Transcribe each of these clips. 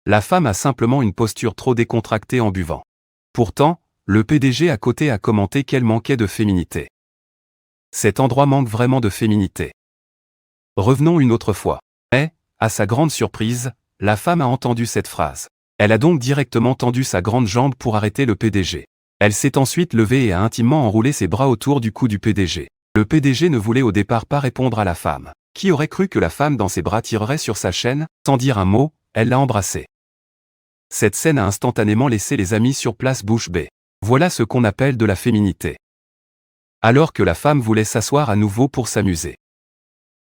La femme a simplement une posture trop décontractée en buvant. Pourtant, le PDG à côté a commenté qu'elle manquait de féminité. Cet endroit manque vraiment de féminité. Revenons une autre fois. Mais, à sa grande surprise, la femme a entendu cette phrase. Elle a donc directement tendu sa grande jambe pour arrêter le PDG. Elle s'est ensuite levée et a intimement enroulé ses bras autour du cou du PDG. Le PDG ne voulait au départ pas répondre à la femme. Qui aurait cru que la femme dans ses bras tirerait sur sa chaîne? Sans dire un mot, elle l'a embrassée. Cette scène a instantanément laissé les amis sur place bouche bée. Voilà ce qu'on appelle de la féminité. Alors que la femme voulait s'asseoir à nouveau pour s'amuser.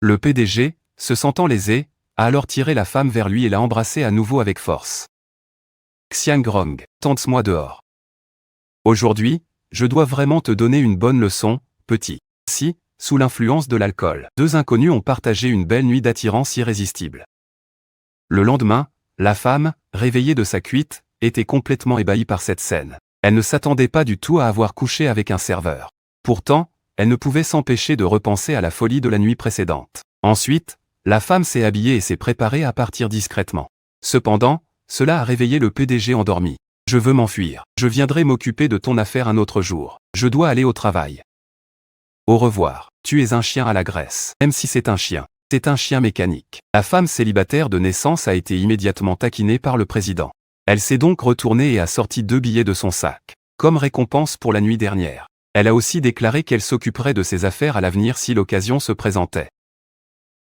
Le PDG, se sentant lésé, a alors tiré la femme vers lui et l'a embrassée à nouveau avec force. Xiang Rong, tente-moi dehors. Aujourd'hui, je dois vraiment te donner une bonne leçon, petit. Si, sous l'influence de l'alcool, deux inconnus ont partagé une belle nuit d'attirance irrésistible. Le lendemain, la femme, réveillée de sa cuite, était complètement ébahie par cette scène. Elle ne s'attendait pas du tout à avoir couché avec un serveur. Pourtant, elle ne pouvait s'empêcher de repenser à la folie de la nuit précédente. Ensuite, la femme s'est habillée et s'est préparée à partir discrètement. Cependant, cela a réveillé le PDG endormi. « Je veux m'enfuir. Je viendrai m'occuper de ton affaire un autre jour. Je dois aller au travail. Au revoir. Tu es un chien à la graisse. Même si c'est un chien. C'est un chien mécanique. » La femme célibataire de naissance a été immédiatement taquinée par le président. Elle s'est donc retournée et a sorti 2 billets de son sac, comme récompense pour la nuit dernière. Elle a aussi déclaré qu'elle s'occuperait de ses affaires à l'avenir si l'occasion se présentait.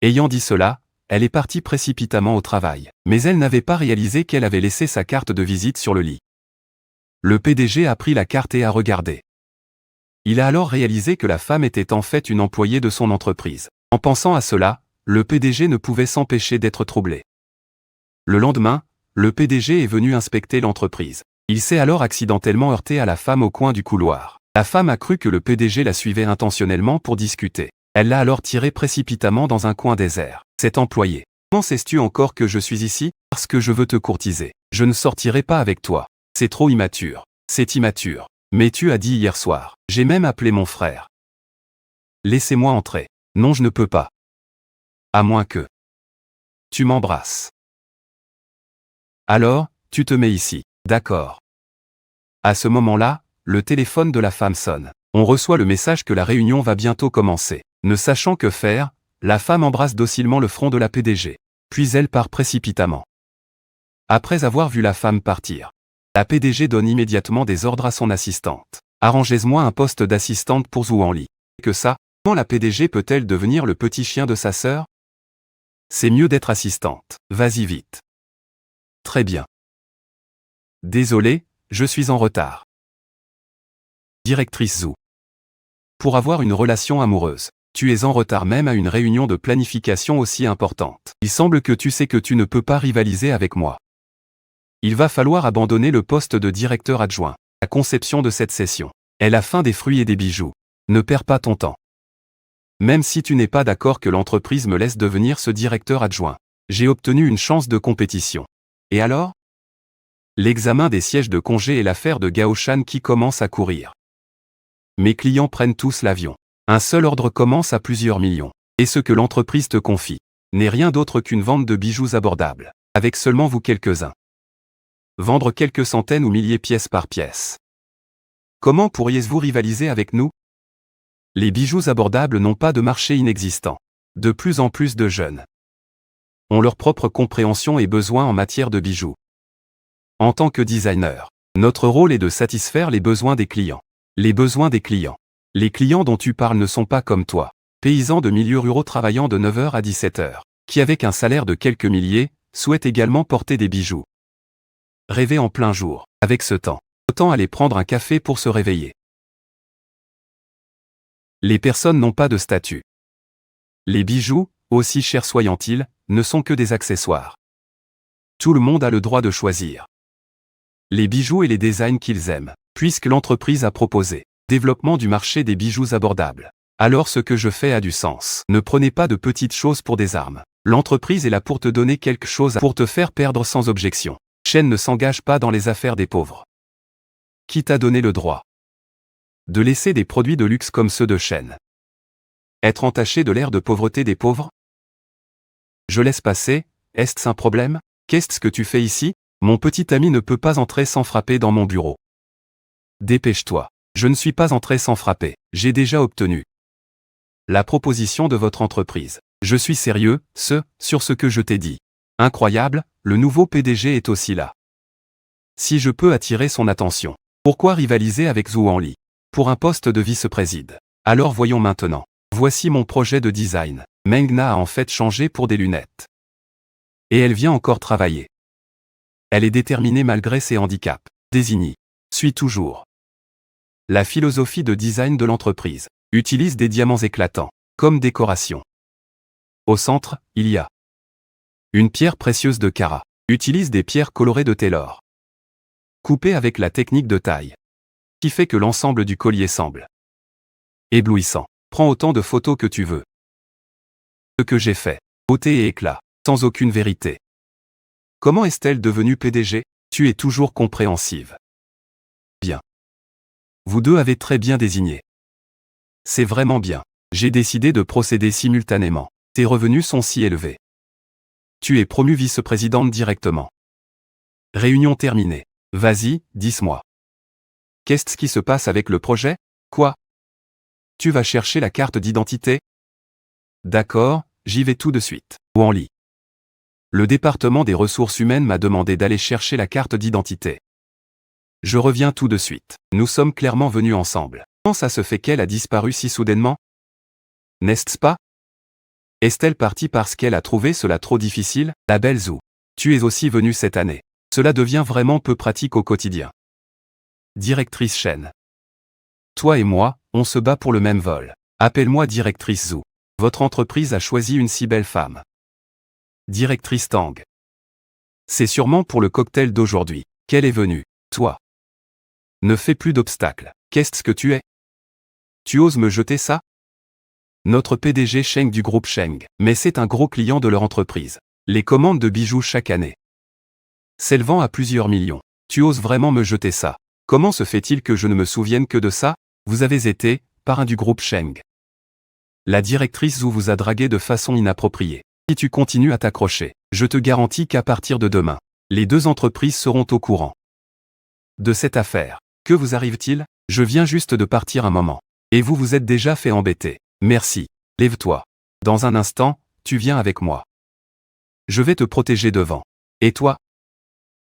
Ayant dit cela, elle est partie précipitamment au travail, mais elle n'avait pas réalisé qu'elle avait laissé sa carte de visite sur le lit. Le PDG a pris la carte et a regardé. Il a alors réalisé que la femme était en fait une employée de son entreprise. En pensant à cela, le PDG ne pouvait s'empêcher d'être troublé. Le lendemain, le PDG est venu inspecter l'entreprise. Il s'est alors accidentellement heurté à la femme au coin du couloir. La femme a cru que le PDG la suivait intentionnellement pour discuter. Elle l'a alors tiré précipitamment dans un coin désert. Cet employé. Comment sais-tu encore que je suis ici? Parce que je veux te courtiser. Je ne sortirai pas avec toi. C'est trop immature. C'est immature. Mais tu as dit hier soir. J'ai même appelé mon frère. Laissez-moi entrer. Non, je ne peux pas. À moins que tu m'embrasses. Alors, tu te mets ici. D'accord. À ce moment-là, le téléphone de la femme sonne. On reçoit le message que la réunion va bientôt commencer. Ne sachant que faire, la femme embrasse docilement le front de la PDG. Puis elle part précipitamment. Après avoir vu la femme partir, la PDG donne immédiatement des ordres à son assistante. Arrangez-moi un poste d'assistante pour Zhou Enli. Que ça, comment la PDG peut-elle devenir le petit chien de sa sœur? C'est mieux d'être assistante. Vas-y vite. Très bien. Désolé, je suis en retard. Directrice Zhou. Pour avoir une relation amoureuse, tu es en retard même à une réunion de planification aussi importante. Il semble que tu sais que tu ne peux pas rivaliser avec moi. Il va falloir abandonner le poste de directeur adjoint. La conception de cette session est la fin des fruits et des bijoux. Ne perds pas ton temps. Même si tu n'es pas d'accord que l'entreprise me laisse devenir ce directeur adjoint, j'ai obtenu une chance de compétition. Et alors? L'examen des sièges de congé est l'affaire de Gao Shan qui commence à courir. Mes clients prennent tous l'avion. Un seul ordre commence à plusieurs millions. Et ce que l'entreprise te confie n'est rien d'autre qu'une vente de bijoux abordables, avec seulement vous quelques-uns. Vendre quelques centaines ou milliers pièces par pièce. Comment pourriez-vous rivaliser avec nous? Les bijoux abordables n'ont pas de marché inexistant. De plus en plus de jeunes ont leur propre compréhension et besoins en matière de bijoux. En tant que designer, notre rôle est de satisfaire les besoins des clients. Les besoins des clients. Les clients dont tu parles ne sont pas comme toi, paysans de milieux ruraux travaillant de 9h à 17h, qui avec un salaire de quelques milliers, souhaitent également porter des bijoux. Rêver en plein jour, avec ce temps, autant aller prendre un café pour se réveiller. Les personnes n'ont pas de statut. Les bijoux, aussi chers soient-ils, ne sont que des accessoires. Tout le monde a le droit de choisir les bijoux et les designs qu'ils aiment, puisque l'entreprise a proposé développement du marché des bijoux abordables. Alors ce que je fais a du sens. Ne prenez pas de petites choses pour des armes. L'entreprise est là pour te donner quelque chose pour te faire perdre sans objection. Shen ne s'engage pas dans les affaires des pauvres. Qui t'a donné le droit de laisser des produits de luxe comme ceux de Shen être entachés de l'air de pauvreté des pauvres? Je laisse passer, est-ce un problème? Qu'est-ce que tu fais ici? Mon petit ami ne peut pas entrer sans frapper dans mon bureau. Dépêche-toi. Je ne suis pas entré sans frapper. J'ai déjà obtenu la proposition de votre entreprise. Je suis sérieux, sur ce que je t'ai dit. Incroyable, le nouveau PDG est aussi là. Si je peux attirer son attention, pourquoi rivaliser avec Zhou Enli pour un poste de vice-président? Alors voyons maintenant. Voici mon projet de design. Meng Na a en fait changé pour des lunettes. Et elle vient encore travailler. Elle est déterminée malgré ses handicaps. Désigny. Suis toujours. La philosophie de design de l'entreprise utilise des diamants éclatants comme décoration. Au centre, il y a une pierre précieuse de Cara. Utilise des pierres colorées de Taylor, coupées avec la technique de taille, qui fait que l'ensemble du collier semble éblouissant. Prends autant de photos que tu veux. Ce que j'ai fait, beauté et éclat, sans aucune vérité. Comment est-elle devenue PDG? Tu es toujours compréhensive. Bien. Vous deux avez très bien désigné. C'est vraiment bien. J'ai décidé de procéder simultanément. Tes revenus sont si élevés. Tu es promu vice-présidente directement. Réunion terminée. Vas-y, dis-moi. Qu'est-ce qui se passe avec le projet? Quoi? Tu vas chercher la carte d'identité? D'accord, j'y vais tout de suite. Wanli. Le département des ressources humaines m'a demandé d'aller chercher la carte d'identité. Je reviens tout de suite. Nous sommes clairement venus ensemble. Comment ça se fait qu'elle a disparu si soudainement? N'est-ce pas? Est-elle partie parce qu'elle a trouvé cela trop difficile? La belle Zhou. Tu es aussi venue cette année. Cela devient vraiment peu pratique au quotidien. Directrice Shen. Toi et moi, on se bat pour le même vol. Appelle-moi directrice Zhou. Votre entreprise a choisi une si belle femme. Directrice Tang. C'est sûrement pour le cocktail d'aujourd'hui qu'elle est venue. Toi. Ne fais plus d'obstacles. Qu'est-ce que tu es? Tu oses me jeter ça? Notre PDG Sheng du groupe Sheng. Mais c'est un gros client de leur entreprise. Les commandes de bijoux chaque année s'élevant à plusieurs millions. Tu oses vraiment me jeter ça? Comment se fait-il que je ne me souvienne que de ça? Vous avez été, parrain du groupe Sheng. La directrice Zhou vous a dragué de façon inappropriée. Si tu continues à t'accrocher, je te garantis qu'à partir de demain, les deux entreprises seront au courant de cette affaire. Que vous arrive-t-il? Je viens juste de partir un moment. Et vous vous êtes déjà fait embêter. Merci. Lève-toi. Dans un instant, tu viens avec moi. Je vais te protéger devant. Et toi?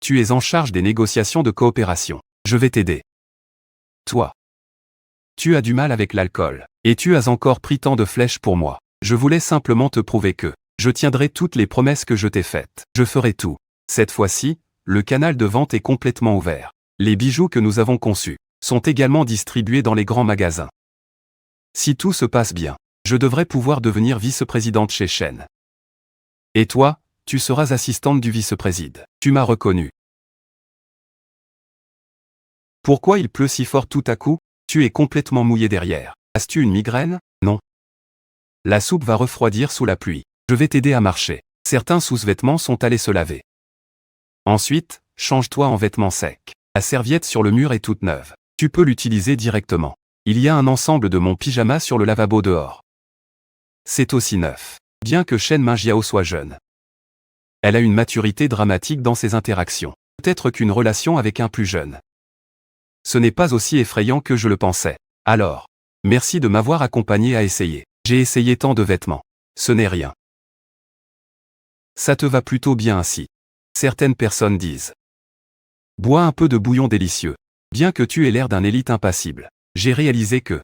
Tu es en charge des négociations de coopération. Je vais t'aider. Toi. Tu as du mal avec l'alcool. Et tu as encore pris tant de flèches pour moi. Je voulais simplement te prouver que je tiendrai toutes les promesses que je t'ai faites. Je ferai tout. Cette fois-ci, le canal de vente est complètement ouvert. Les bijoux que nous avons conçus sont également distribués dans les grands magasins. Si tout se passe bien, je devrais pouvoir devenir vice-présidente chez Shen. Et toi, tu seras assistante du vice-président. Tu m'as reconnu. Pourquoi il pleut si fort tout à coup? Tu es complètement mouillé derrière. As-tu une migraine? Non. La soupe va refroidir sous la pluie. Je vais t'aider à marcher. Certains sous-vêtements sont allés se laver. Ensuite, change-toi en vêtements secs. La serviette sur le mur est toute neuve. Tu peux l'utiliser directement. Il y a un ensemble de mon pyjama sur le lavabo dehors. C'est aussi neuf. Bien que Shen Mingjiao soit jeune, elle a une maturité dramatique dans ses interactions. Peut-être qu'une relation avec un plus jeune. Ce n'est pas aussi effrayant que je le pensais. Alors, merci de m'avoir accompagné à essayer. J'ai essayé tant de vêtements. Ce n'est rien. Ça te va plutôt bien ainsi. Certaines personnes disent. Bois un peu de bouillon délicieux. Bien que tu aies l'air d'un élite impassible, j'ai réalisé que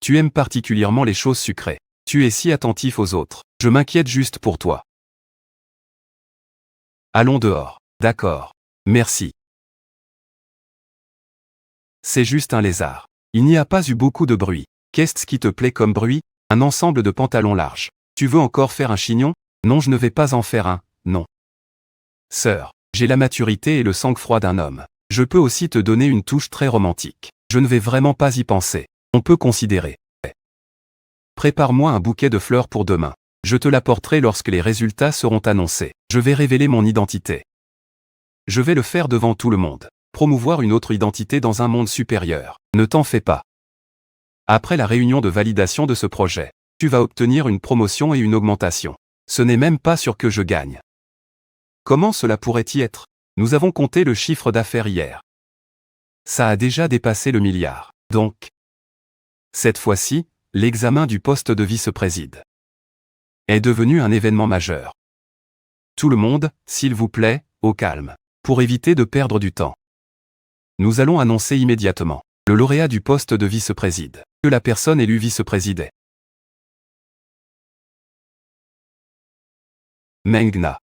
tu aimes particulièrement les choses sucrées. Tu es si attentif aux autres. Je m'inquiète juste pour toi. Allons dehors. D'accord. Merci. C'est juste un lézard. Il n'y a pas eu beaucoup de bruit. Qu'est-ce qui te plaît comme bruit? Un ensemble de pantalons larges. Tu veux encore faire un chignon? Non, je ne vais pas en faire un, non. Sœur, j'ai la maturité et le sang-froid d'un homme. Je peux aussi te donner une touche très romantique. Je ne vais vraiment pas y penser. On peut considérer. Prépare-moi un bouquet de fleurs pour demain. Je te l'apporterai lorsque les résultats seront annoncés. Je vais révéler mon identité. Je vais le faire devant tout le monde. Promouvoir une autre identité dans un monde supérieur. Ne t'en fais pas. Après la réunion de validation de ce projet, tu vas obtenir une promotion et une augmentation. Ce n'est même pas sûr que je gagne. Comment cela pourrait y être? Nous avons compté le chiffre d'affaires hier. Ça a déjà dépassé le milliard. Donc, cette fois-ci, l'examen du poste de vice-président est devenu un événement majeur. Tout le monde, s'il vous plaît, au calme. Pour éviter de perdre du temps. Nous allons annoncer immédiatement le lauréat du poste de vice-président. Que la personne élue vice-président. Mengna.